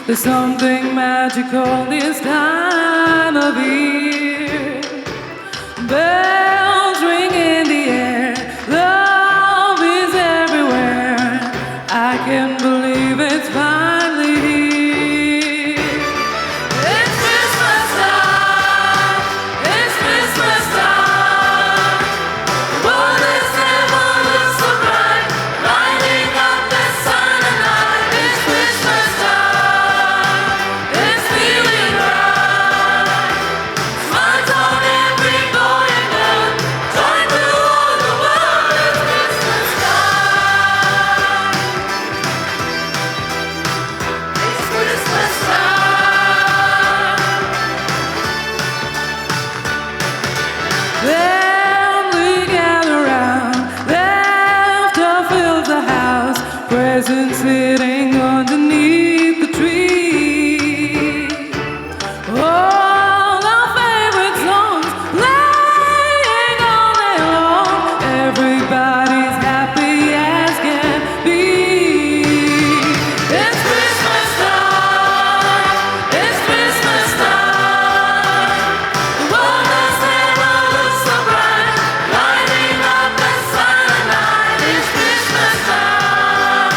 There's something magical this time of year. Bells ring in the air, love is everywhere. I can't believe it's finally here. It's Christmas time, it's Christmas time. The world has never looked so bright, lighting up the silent night. It's Christmas time, it's feeling right. Smiles on every boy and girl, joy to all the world. It's Christmas time, it's Christmas time. Family gather round, laughter fills the house, presents sitting underneath the tree. All our favorite songs playing all day long, everybody's happy as can be. It's Christmas time, it's Christmas time. The world has never looked so bright, lighting up the silent night. It's Christmas time,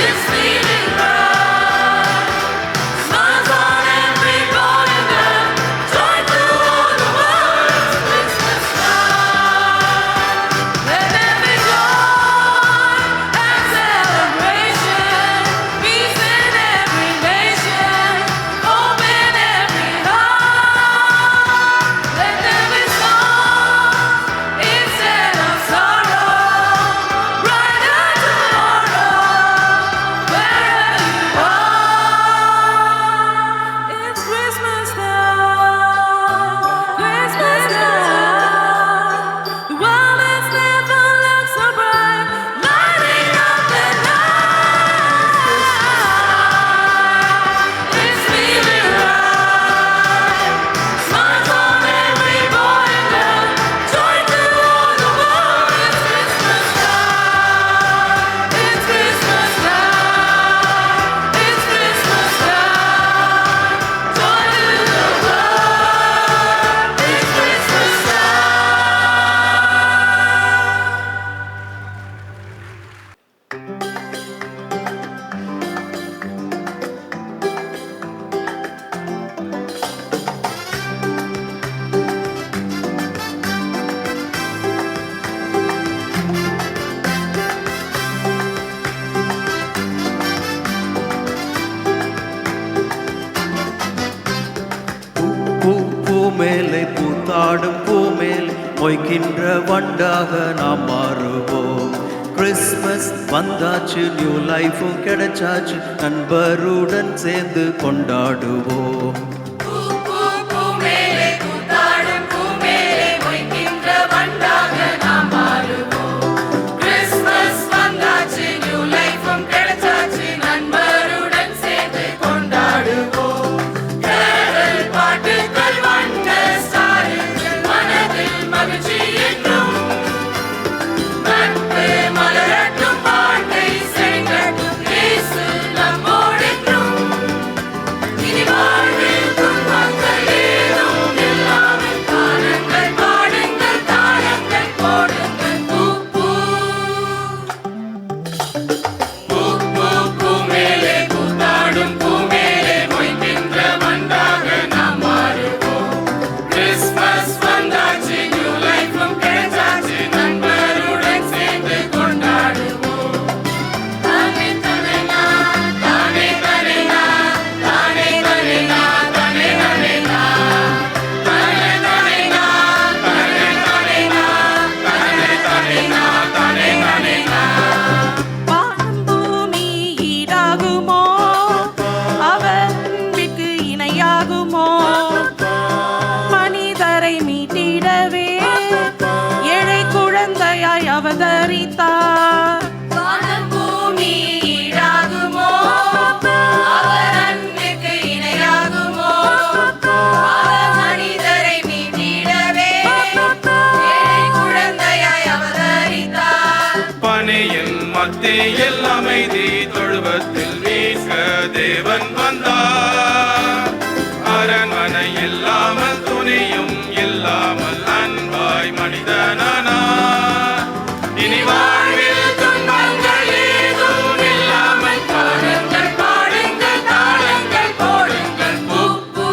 it's feeling right. Smiles on every boy and girl, joy to all the world. It's Christmas time. Let there be joy and celebration, peace in every nation, hope in every heart. Let there be songs instead of sorrow, brighter tomorrow, wherever you are. It's Christmas time, Christmas time. The world has never looked so bright, lighting up the night. It's feeling right. Smiles on every boy and girl, joy to all the world. It's Christmas time, it's Christmas time, it's Christmas time, joy to the world. It's Christmas பூமேலே பூத்தாடும் பூமேலே மொய்க்கின்ற வண்டாக நாம் மாறுவோம். Christmas வந்தாச்சு, new லைஃபும் கிடைச்சாச்சு, நண்பருடன் சேர்ந்து கொண்டாடுவோம். பூமேலே பூத்தாடும் பூமேலே மொய்க்கின்ற வண்டாக நாம் மாறுவோம். கிறிஸ்மஸ் வந்தாச்சு, நியூ லைஃபும் கிடைச்சாச்சு, நண்பருடன் சேர்ந்து கொண்டாடுவோம். கேரல் பாட்டுக்கள் வண்ண ஸ்டாருங்கள், மனதில் மகிழ்ச்சி என்றும் நட்பு மலரட்டும், வாழ்க்கை செழிக்கட்டும், இயேசு நம்மோடென்றும். இனி வாழ்வில் துன்பங்கள் ஏதும் இல்லாமல் காலங்கள் பாடுங்கள், தாளங்கள் போடுங்கள். பூமேலே பூத்தாடும் பூமேலே மொய்க்கின்ற வண்டாக நாம் மாறுவோம். கிறிஸ்மஸ் வந்தாச்சு, நியூ லைஃபும் கிடைச்சாச்சு, நண்பருடன் சேர்ந்து கொண்டாடுவோம். தானே தனேனா, தானே தனேனா, தானே தனேனா, தானே தனேனா, தானே தனேனா, தானே தனேனா, தானே தனேனா, தானே தனேனா. வானம் பூமி ஈடாகுமோ, அவர் அன்பிற்கு இணையாகுமோ? மனிதரை மீட்டிடவே ஏழை குழந்தையாய் அவதரித்தார். வானம் பூமி ஈடாகுமோ, அவர் அன்பிற்கு இணையாகுமோ? அவர் மனிதரை மீட்டிடவே ஏழை குழந்தையாய் அவதரித்தார். பனையின் மத்தியில் அமைதி தொழுவத்தில் வீச தேவன் வந்தார். அரண்மனை இல்லாமல் துணியும் இல்லாமல் அன்பாய் மனிதனானார். இனி வாழ்வில் துன்பங்கள் ஏதும் இல்லாமல் பாடுங்கள் பாடுங்கள் தாளங்கள் போடுங்கள். பூ பூ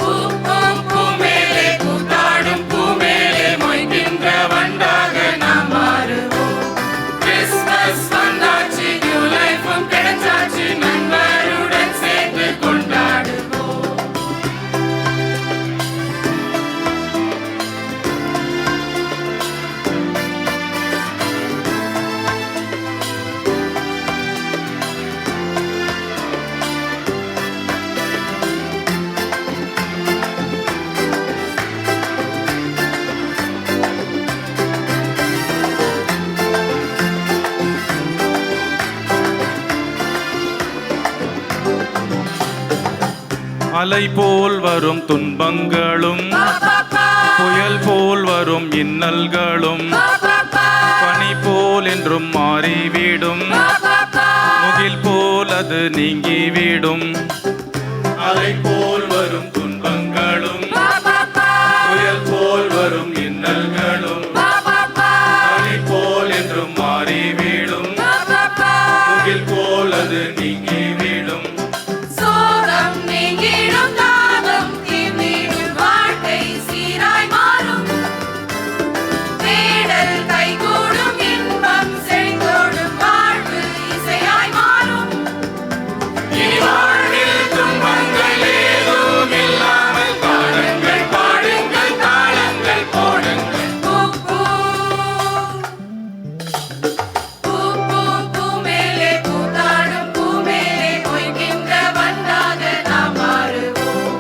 பூ பூ பூ மேலே பூத்தாடும் பூ மேலே மொய்க்கின்ற வண்டாக நாம் மாறுவோம். கிறிஸ்மஸ் வந்தாச்சு, நியூ லைஃபும் கிடைச்சாச்சு, நண்பருடன் சேர்ந்து கொண்டாடுவோம். அலை போல் வரும் துன்பங்களும் புயல் போல் வரும் இன்னல்களும் பனி போல் என்றும் மாறிவிடும், முகில் போல் அது நீங்கிவிடும். அலை போல் வரும் துன்பங்களும் புயல் போல் வரும் இன்னல்களும் பனி போல் என்றும் மாறிவிடும், முகில் போல் அது நீங்கிவிடும். சோகம் நீங்கிடும், தாகம் தீர்ந்திடும், வாழ்க்கை சீராய் மாறும். தேடல் கைகூடும், இன்பம் செழித்தோடும், வாழ்வு இசையாய் மாறும். இனி வாழ்வில் துன்பங்கள் ஏதும் இல்லாமல் பாடுங்கள் பாடுங்கள் தாளங்கள் போடுங்கள். பூ பூ பூ பூ பூ மேலே பூத்தாடும் பூ மேலே மொய்க்கின்ற வண்டாக நாம் மாறுவோம்.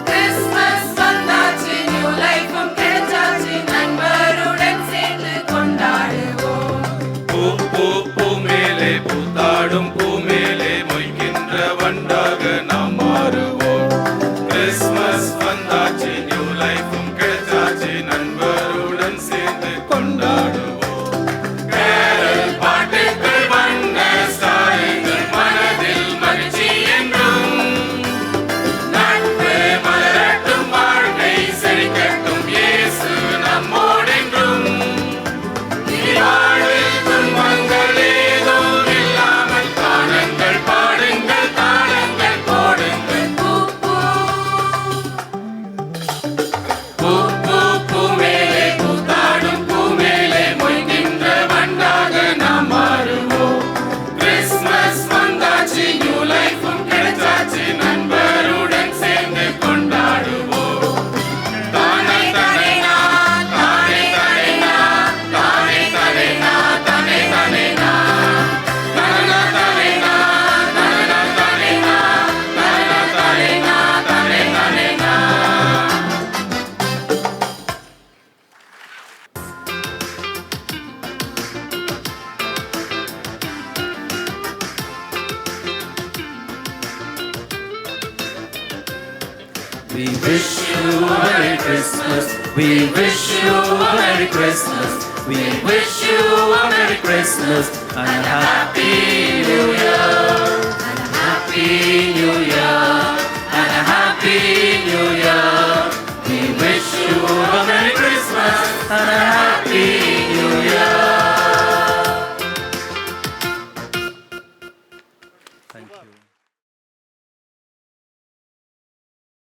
கிறிஸ்மஸ் வந்தாச்சு, நியூ லைஃபும் கிடைச்சாச்சு, நண்பருடன் சேர்ந்து கொண்டாடுவோம். பூ பூ பூ மேலே பூத்தாடும் பூ மேலே மொய்க்கின்ற வண்டாக நாம் மாறுவோம். கிறிஸ்மஸ் வந்தாச்சு, நியூ லைஃபும் கிடைச்சாச்சு, நண்பருடன் சேர்ந்து கொண்டாடுவோம். கேரல் பாட்டுகள் வண்ண சாயங்கள் மனதில் மகிழ்ச்சி என்றும், நட்பு மலரட்டும் வாழ்க்கை செழிக்கட்டும், இயேசு நம்மோடென்றும். இனி வாழ்வில் துன்பங்கள் ஏதும் இல்லாமல் காணுங்கள் பாடுங்கள் தாளங்கள் போடுங்கள். பூ பூ பூ பூ பூ மேலே பூத்தாடும் பூ மேலே மொய்கின்ற வண்டாக நாம் மாறுவோம். கிறிஸ்மஸ் வந்தாச்சு, நியூ லைஃபும் கிடைச்சாச்சு, நண்பருடன் சேர்ந்து கொண்டாடுவோம். தானே தானே நா, தானே தானே நா, தானே தானே நா, தானே தானே நா. தானா தானே நா, தானா தானே நா, தானா தானே நா, தானே தானே நா. We wish you a Merry Christmas. We wish you a Merry Christmas. We wish you a Merry Christmas and a Happy New Year. And a Happy New Year. And a Happy New Year. We wish you a Merry Christmas and a Happy New Year. Thank you.